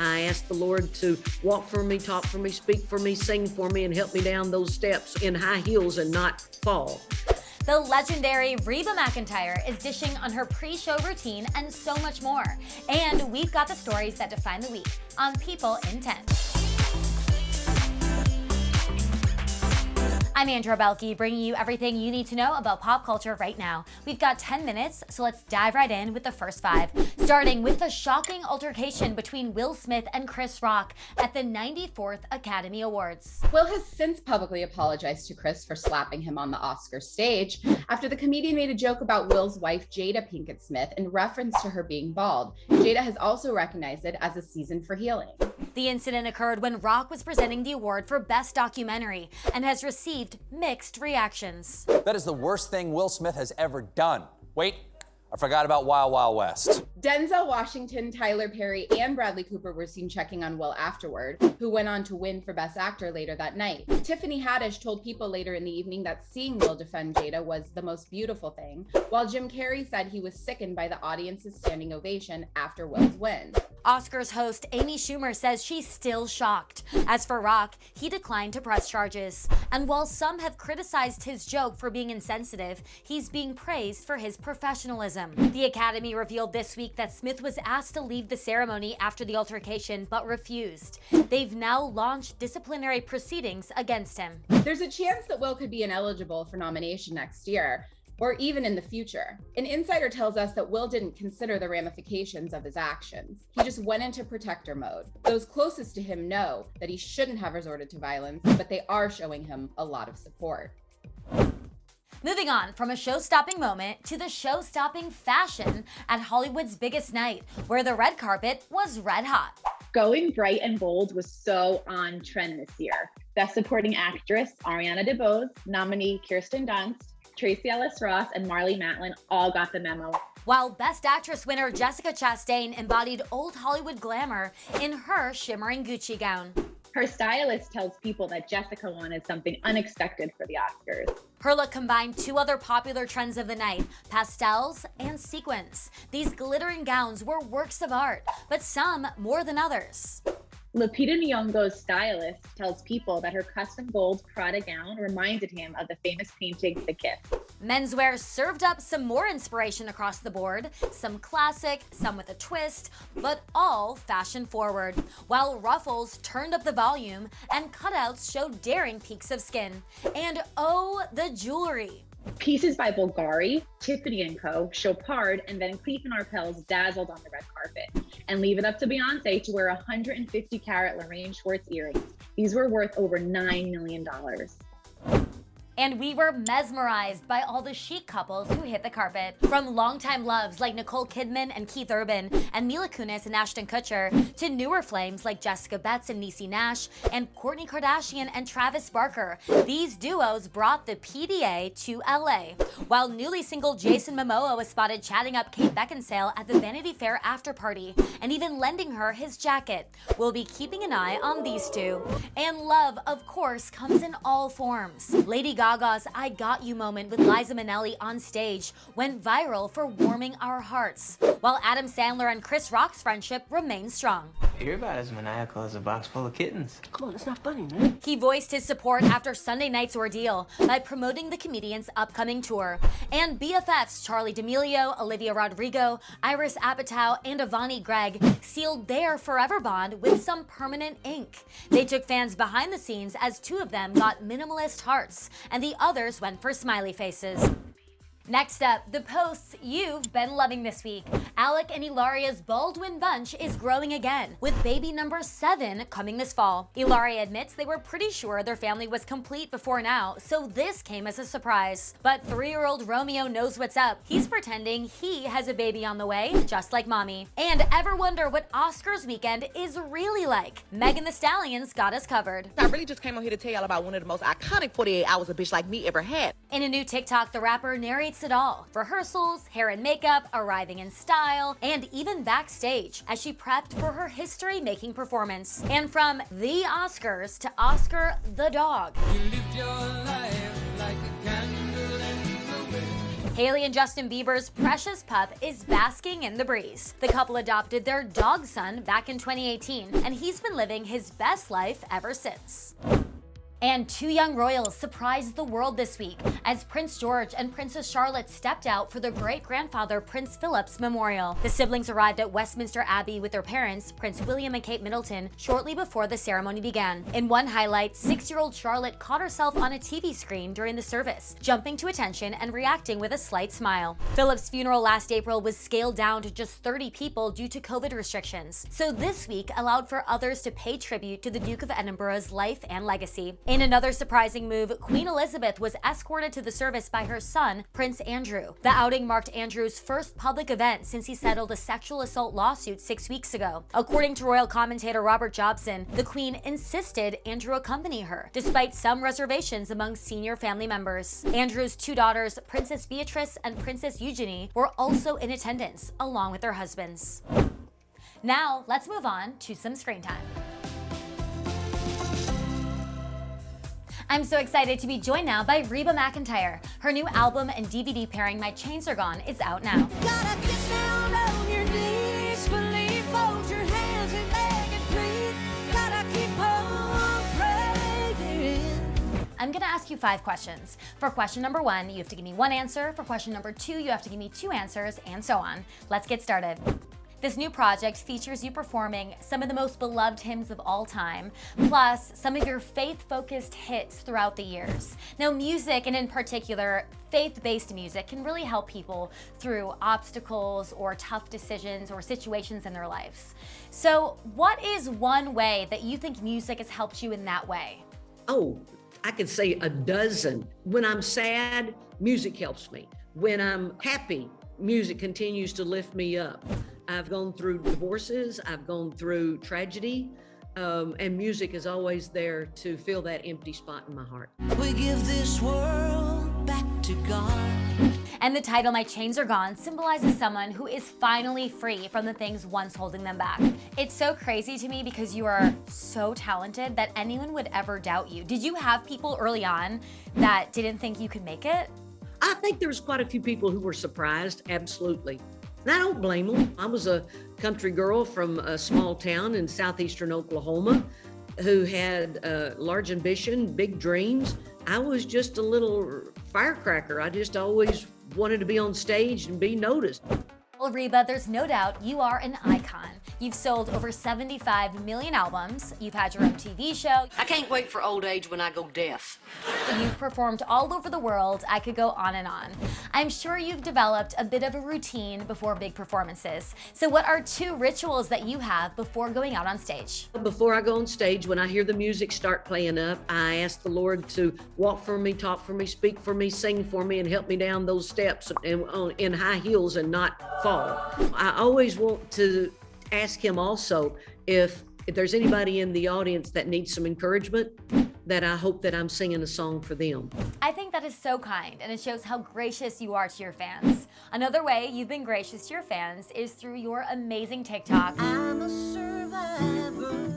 I ask the Lord to walk for me, talk for me, speak for me, sing for me, and help me down those steps in high heels and not fall. The legendary Reba McEntire is dishing on her pre-show routine and so much more. And we've got the stories that define the week on People in 10. I'm Andrea Belke, bringing you everything you need to know about pop culture right now. We've got 10 minutes, so let's dive right in with the first 5. Starting with the shocking altercation between Will Smith and Chris Rock at the 94th Academy Awards. Will has since publicly apologized to Chris for slapping him on the Oscar stage after the comedian made a joke about Will's wife, Jada Pinkett Smith, in reference to her being bald. Jada has also recognized it as a season for healing. The incident occurred when Rock was presenting the award for Best Documentary and has received mixed reactions. That is the worst thing Will Smith has ever done. Wait, I forgot about Wild Wild West. Denzel Washington, Tyler Perry, and Bradley Cooper were seen checking on Will afterward, who went on to win for Best Actor later that night. Tiffany Haddish told People later in the evening that seeing Will defend Jada was the most beautiful thing, while Jim Carrey said he was sickened by the audience's standing ovation after Will's win. Oscars host Amy Schumer says she's still shocked. As for Rock, he declined to press charges. And while some have criticized his joke for being insensitive, he's being praised for his professionalism. The Academy revealed this week that Smith was asked to leave the ceremony after the altercation, but refused. They've now launched disciplinary proceedings against him. There's a chance that Will could be ineligible for nomination next year, or even in the future. An insider tells us that Will didn't consider the ramifications of his actions. He just went into protector mode. Those closest to him know that he shouldn't have resorted to violence, but they are showing him a lot of support. Moving on from a show-stopping moment to the show-stopping fashion at Hollywood's biggest night, where the red carpet was red hot. Going bright and bold was so on trend this year. Best Supporting Actress Ariana DeBose, nominee Kirsten Dunst, Tracee Ellis Ross, and Marlee Matlin all got the memo. While Best Actress winner Jessica Chastain embodied old Hollywood glamour in her shimmering Gucci gown. Her stylist tells People that Jessica wanted something unexpected for the Oscars. Her look combined 2 other popular trends of the night, pastels and sequins. These glittering gowns were works of art, but some more than others. Lupita Nyong'o's stylist tells People that her custom gold Prada gown reminded him of the famous painting The Kiss. Menswear served up some more inspiration across the board, some classic, some with a twist, but all fashion forward, while ruffles turned up the volume and cutouts showed daring peaks of skin. And oh, the jewelry. Pieces by Bulgari, Tiffany & Co., Chopard, and Van Cleef & Arpels dazzled on the red carpet. And leave it up to Beyonce to wear 150-carat Lorraine Schwartz earrings. These were worth over $9 million. And we were mesmerized by all the chic couples who hit the carpet. From longtime loves like Nicole Kidman and Keith Urban and Mila Kunis and Ashton Kutcher, to newer flames like Jessica Betts and Niecy Nash and Kourtney Kardashian and Travis Barker. These duos brought the PDA to LA. While newly single Jason Momoa was spotted chatting up Kate Beckinsale at the Vanity Fair after party and even lending her his jacket. We'll be keeping an eye on these two. And love, of course, comes in all forms. Lady Gaga's I Got You moment with Liza Minnelli on stage went viral for warming our hearts, while Adam Sandler and Chris Rock's friendship remains strong. You're about as maniacal as a box full of kittens. Come on, that's not funny, man. He voiced his support after Sunday night's ordeal by promoting the comedian's upcoming tour. And BFFs Charli D'Amelio, Olivia Rodrigo, Iris Apatow, and Avani Gregg sealed their forever bond with some permanent ink. They took fans behind the scenes as 2 of them got minimalist hearts, and the others went for smiley faces. Next up, the posts you've been loving this week. Alec and Hilaria's Baldwin bunch is growing again, with baby number 7 coming this fall. Hilaria admits they were pretty sure their family was complete before now, so this came as a surprise. But 3-year-old Romeo knows what's up. He's pretending he has a baby on the way, just like mommy. And ever wonder what Oscars weekend is really like? Megan Thee Stallion's got us covered. I really just came on here to tell y'all about one of the most iconic 48 hours a bitch like me ever had. In a new TikTok, the rapper narrates it all. Rehearsals, hair and makeup, arriving in style, and even backstage as she prepped for her history-making performance. And from the Oscars to Oscar the dog. You lived your life like a candle in the wind. Hailey and Justin Bieber's precious pup is basking in the breeze. The couple adopted their dog son back in 2018, and he's been living his best life ever since. And two young royals surprised the world this week as Prince George and Princess Charlotte stepped out for their great-grandfather Prince Philip's memorial. The siblings arrived at Westminster Abbey with their parents, Prince William and Kate Middleton, shortly before the ceremony began. In one highlight, 6-year-old Charlotte caught herself on a TV screen during the service, jumping to attention and reacting with a slight smile. Philip's funeral last April was scaled down to just 30 people due to COVID restrictions, so this week allowed for others to pay tribute to the Duke of Edinburgh's life and legacy. In another surprising move, Queen Elizabeth was escorted to the service by her son, Prince Andrew. The outing marked Andrew's first public event since he settled a sexual assault lawsuit 6 weeks ago. According to royal commentator Robert Jobson, the Queen insisted Andrew accompany her, despite some reservations among senior family members. Andrew's two daughters, Princess Beatrice and Princess Eugenie, were also in attendance, along with their husbands. Now, let's move on to some screen time. I'm so excited to be joined now by Reba McEntire. Her new album and DVD pairing, My Chains Are Gone, is out now. Gotta get down on your knees, believe, fold your hands and beg and plead. Gotta keep on praying. I'm gonna ask you 5 questions. For question number 1, you have to give me 1 answer. For question number 2, you have to give me 2 answers, and so on. Let's get started. This new project features you performing some of the most beloved hymns of all time, plus some of your faith-focused hits throughout the years. Now, music, and in particular, faith-based music, can really help people through obstacles or tough decisions or situations in their lives. So, what is one way that you think music has helped you in that way? Oh, I could say a dozen. When I'm sad, music helps me. When I'm happy, music continues to lift me up. I've gone through divorces, I've gone through tragedy, and music is always there to fill that empty spot in my heart. We give this world back to God. And the title, My Chains Are Gone, symbolizes someone who is finally free from the things once holding them back. It's so crazy to me because you are so talented that anyone would ever doubt you. Did you have people early on that didn't think you could make it? I think there was quite a few people who were surprised, absolutely. And I don't blame them. I was a country girl from a small town in southeastern Oklahoma who had large ambition, big dreams. I was just a little firecracker. I just always wanted to be on stage and be noticed. Well, Reba, there's no doubt you are an icon. You've sold over 75 million albums. You've had your own TV show. I can't wait for old age when I go deaf. You've performed all over the world. I could go on and on. I'm sure you've developed a bit of a routine before big performances. So what are 2 rituals that you have before going out on stage? Before I go on stage, when I hear the music start playing up, I ask the Lord to walk for me, talk for me, speak for me, sing for me, and help me down those steps in high heels and not fall. I always want to ask him also if there's anybody in the audience that needs some encouragement, that I hope that I'm singing a song for them. I think that is so kind, and it shows how gracious you are to your fans. Another way you've been gracious to your fans is through your amazing TikTok. I'm a survivor.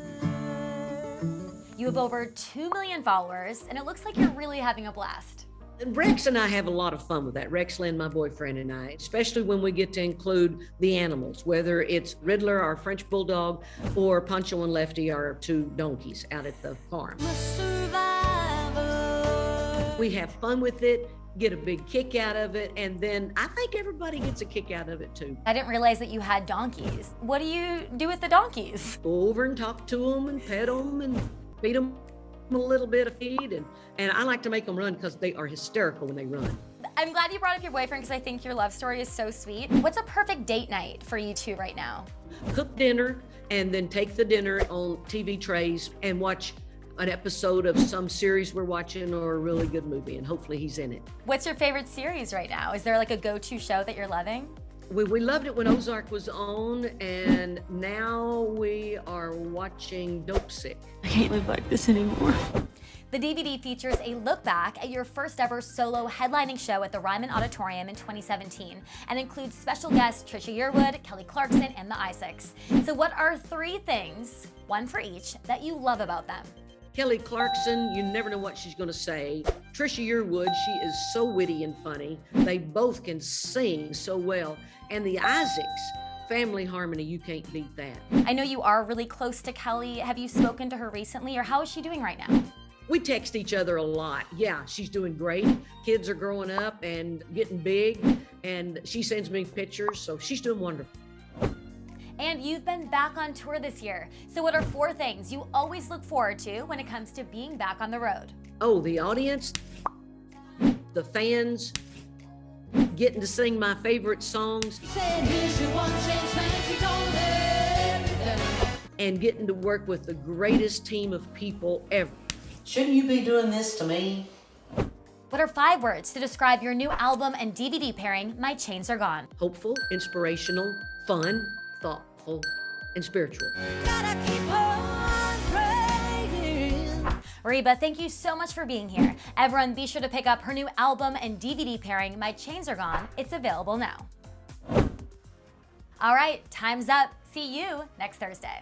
You have over 2 million followers, and it looks like you're really having a blast. And Rex and I have a lot of fun with that. Rex Lynn, my boyfriend, and I, especially when we get to include the animals, whether it's Riddler, our French bulldog, or Pancho and Lefty, our 2 donkeys out at the farm. I'm a survivor. We have fun with it, get a big kick out of it, and then I think everybody gets a kick out of it too. I didn't realize that you had donkeys. What do you do with the donkeys? Go over and talk to them and pet them and feed them a little bit of feed, and I like to make them run because they are hysterical when they run. I'm glad you brought up your boyfriend because I think your love story is so sweet. What's a perfect date night for you 2 right now? Cook dinner and then take the dinner on TV trays and watch an episode of some series we're watching or a really good movie, and hopefully he's in it. What's your favorite series right now? Is there like a go-to show that you're loving? We loved it when Ozark was on, and now we are watching Dope Sick. I can't live like this anymore. The DVD features a look back at your first ever solo headlining show at the Ryman Auditorium in 2017 and includes special guests Trisha Yearwood, Kelly Clarkson, and the Isaacs. So what are 3 things, 1 for each, that you love about them? Kelly Clarkson, you never know what she's going to say. Trisha Yearwood, she is so witty and funny. They both can sing so well. And the Isaacs, family harmony, you can't beat that. I know you are really close to Kelly. Have you spoken to her recently, or how is she doing right now? We text each other a lot. Yeah, she's doing great. Kids are growing up and getting big, and she sends me pictures, so she's doing wonderful. And you've been back on tour this year. So what are 4 things you always look forward to when it comes to being back on the road? Oh, the audience, the fans, getting to sing my favorite songs, Said, here's your one chance, fancy, don't let everything. and getting to work with the greatest team of people ever. Shouldn't you be doing this to me? What are 5 words to describe your new album and DVD pairing, My Chains Are Gone? Hopeful, inspirational, fun, thoughtful, and spiritual. Gotta keep on praying. Reba, thank you so much for being here. Everyone, be sure to pick up her new album and DVD pairing, My Chains Are Gone. It's available now. All right, time's up. See you next Thursday.